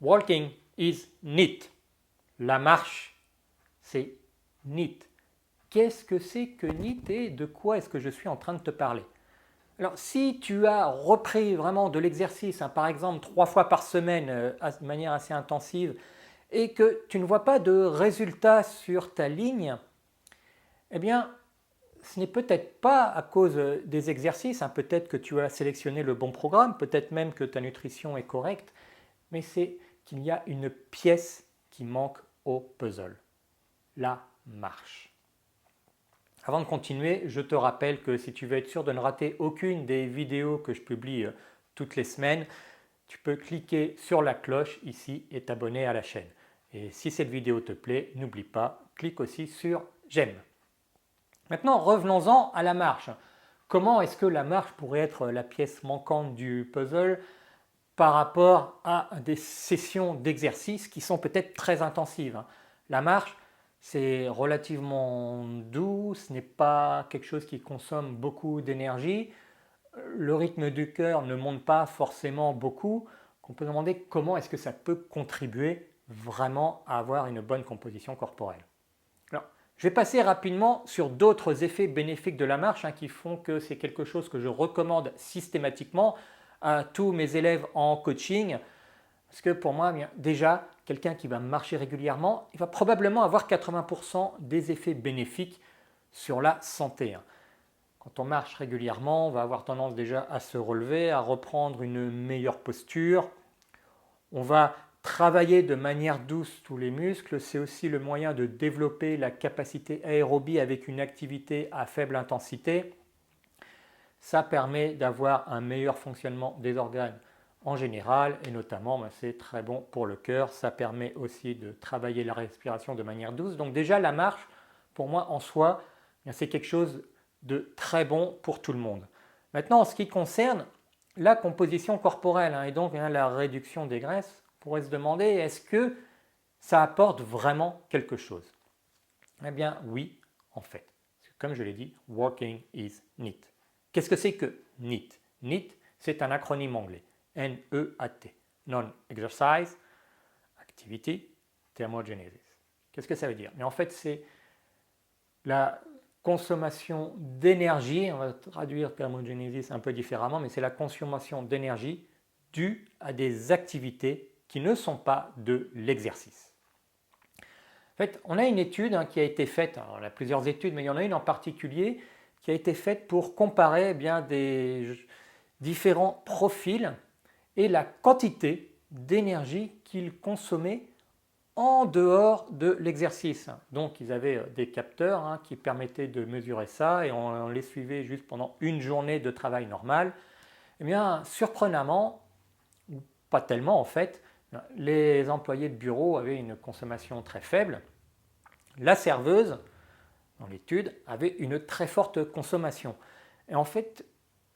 Walking is neat. La marche, c'est neat. Qu'est-ce que c'est que neat et de quoi est-ce que je suis en train de te parler? Alors, si tu as repris vraiment de l'exercice, par exemple 3 fois par semaine de manière assez intensive, et que tu ne vois pas de résultat sur ta ligne, eh bien, ce n'est peut-être pas à cause des exercices, peut-être que tu as sélectionné le bon programme, peut-être même que ta nutrition est correcte, mais c'est qu'il y a une pièce qui manque au puzzle, la marche. Avant de continuer, je te rappelle que si tu veux être sûr de ne rater aucune des vidéos que je publie toutes les semaines, tu peux cliquer sur la cloche ici et t'abonner à la chaîne. Et si cette vidéo te plaît, n'oublie pas, clique aussi sur j'aime. Maintenant, revenons-en à la marche. Comment est-ce que la marche pourrait être la pièce manquante du puzzle par rapport à des sessions d'exercice qui sont peut-être très intensives? La marche, c'est relativement doux, ce n'est pas quelque chose qui consomme beaucoup d'énergie. Le rythme du cœur ne monte pas forcément beaucoup. On peut se demander comment est-ce que ça peut contribuer vraiment à avoir une bonne composition corporelle. Alors, je vais passer rapidement sur d'autres effets bénéfiques de la marche qui font que c'est quelque chose que je recommande systématiquement à tous mes élèves en coaching. Parce que pour moi, déjà, quelqu'un qui va marcher régulièrement, il va probablement avoir 80% des effets bénéfiques sur la santé. Quand on marche régulièrement, on va avoir tendance déjà à se relever, à reprendre une meilleure posture. On va travailler de manière douce tous les muscles. C'est aussi le moyen de développer la capacité aérobie avec une activité à faible intensité. Ça permet d'avoir un meilleur fonctionnement des organes en général et notamment c'est très bon pour le cœur. Ça permet aussi de travailler la respiration de manière douce. Donc déjà la marche, pour moi en soi, c'est quelque chose de très bon pour tout le monde. Maintenant en ce qui concerne la composition corporelle et donc la réduction des graisses, on pourrait se demander est-ce que ça apporte vraiment quelque chose? Eh bien oui, en fait. Comme je l'ai dit, walking is neat. Qu'est-ce que c'est que NEAT? NEAT, c'est un acronyme anglais. N-E-A-T. Non-Exercise, Activity, Thermogenesis. Qu'est-ce que ça veut dire? Mais en fait, c'est la consommation d'énergie, on va traduire thermogenesis un peu différemment, mais c'est la consommation d'énergie due à des activités qui ne sont pas de l'exercice. En fait, on a une étude qui a été faite, alors il y a plusieurs études, mais il y en a une en particulier qui a été faite pour comparer des différents profils et la quantité d'énergie qu'ils consommaient en dehors de l'exercice. Donc ils avaient des capteurs qui permettaient de mesurer ça et on les suivait juste pendant une journée de travail normal. Eh bien, surprenamment, ou pas tellement en fait, les employés de bureau avaient une consommation très faible. La serveuse, dans l'étude, avait une très forte consommation. Et en fait,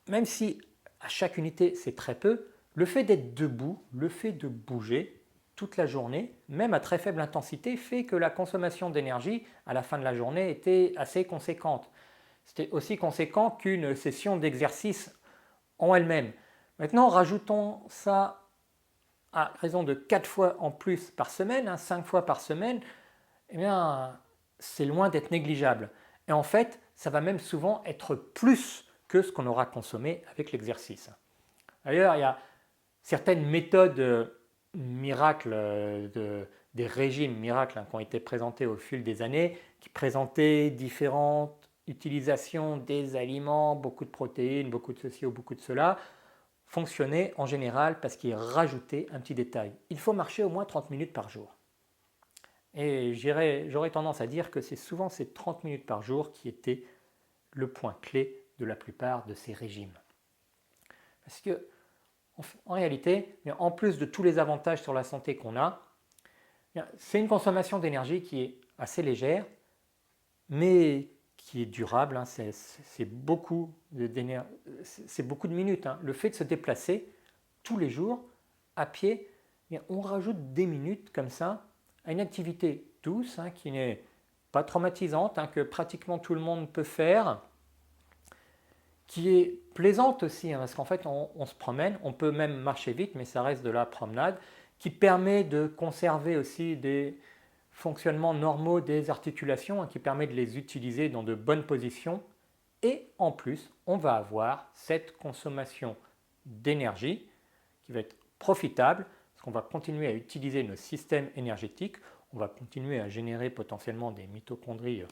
même si à chaque unité c'est très peu, le fait d'être debout, le fait de bouger toute la journée, même à très faible intensité, fait que la consommation d'énergie à la fin de la journée était assez conséquente. C'était aussi conséquent qu'une session d'exercice en elle-même. Maintenant, rajoutons ça à raison de 4 fois en plus par semaine, 5 fois par semaine, eh bien, c'est loin d'être négligeable. Et en fait, ça va même souvent être plus que ce qu'on aura consommé avec l'exercice. D'ailleurs, il y a certaines méthodes miracles, des régimes miracles qui ont été présentés au fil des années, qui présentaient différentes utilisations des aliments, beaucoup de protéines, beaucoup de ceci ou beaucoup de cela, fonctionnaient en général parce qu'ils rajoutaient un petit détail. Il faut marcher au moins 30 minutes par jour. Et j'aurais tendance à dire que c'est souvent ces 30 minutes par jour qui étaient le point clé de la plupart de ces régimes. Parce que, en réalité, en plus de tous les avantages sur la santé qu'on a, c'est une consommation d'énergie qui est assez légère, mais qui est durable. C'est beaucoup de minutes. Le fait de se déplacer tous les jours à pied, on rajoute des minutes comme ça à une activité douce qui n'est pas traumatisante, que pratiquement tout le monde peut faire, qui est plaisante aussi, parce qu'en fait on se promène, on peut même marcher vite, mais ça reste de la promenade, qui permet de conserver aussi des fonctionnements normaux des articulations, qui permet de les utiliser dans de bonnes positions. Et en plus, on va avoir cette consommation d'énergie qui va être profitable parce qu'on va continuer à utiliser nos systèmes énergétiques, on va continuer à générer potentiellement des mitochondries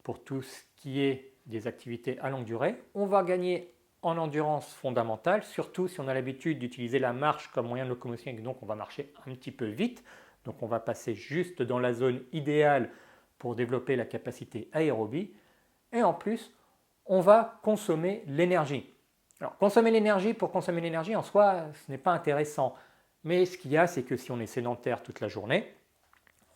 pour tout ce qui est des activités à longue durée. On va gagner en endurance fondamentale, surtout si on a l'habitude d'utiliser la marche comme moyen de locomotion et donc on va marcher un petit peu vite. Donc on va passer juste dans la zone idéale pour développer la capacité aérobie. Et en plus, on va consommer l'énergie. Alors consommer l'énergie pour consommer l'énergie en soi, ce n'est pas intéressant. Mais ce qu'il y a, c'est que si on est sédentaire toute la journée,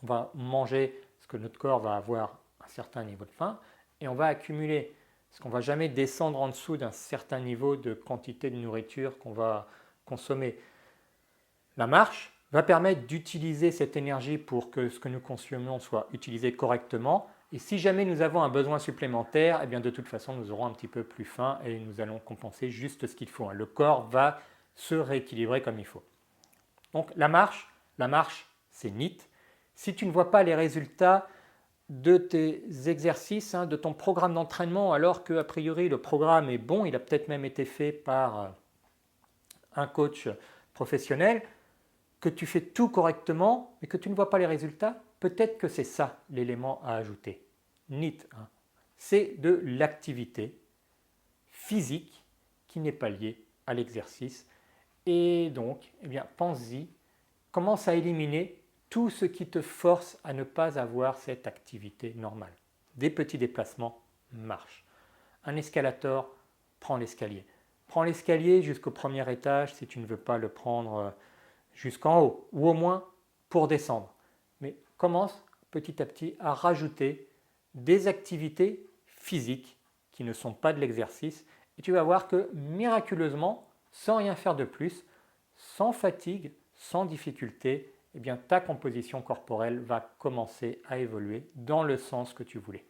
on va manger parce que notre corps va avoir un certain niveau de faim et on va accumuler parce qu'on ne va jamais descendre en dessous d'un certain niveau de quantité de nourriture qu'on va consommer. La marche va permettre d'utiliser cette énergie pour que ce que nous consommons soit utilisé correctement. Et si jamais nous avons un besoin supplémentaire, eh bien de toute façon, nous aurons un petit peu plus faim et nous allons compenser juste ce qu'il faut. Le corps va se rééquilibrer comme il faut. Donc la marche, c'est NEAT. Si tu ne vois pas les résultats de tes exercices, de ton programme d'entraînement, alors qu'a priori le programme est bon, il a peut-être même été fait par un coach professionnel, que tu fais tout correctement mais que tu ne vois pas les résultats, peut-être que c'est ça l'élément à ajouter. NEAT, c'est de l'activité physique qui n'est pas liée à l'exercice. Et donc, pense-y, commence à éliminer tout ce qui te force à ne pas avoir cette activité normale. Des petits déplacements, marche. Un escalator, prends l'escalier. Prends l'escalier jusqu'au premier étage si tu ne veux pas le prendre jusqu'en haut, ou au moins pour descendre. Mais commence petit à petit à rajouter des activités physiques qui ne sont pas de l'exercice et tu vas voir que miraculeusement, sans rien faire de plus, sans fatigue, sans difficulté, ta composition corporelle va commencer à évoluer dans le sens que tu voulais.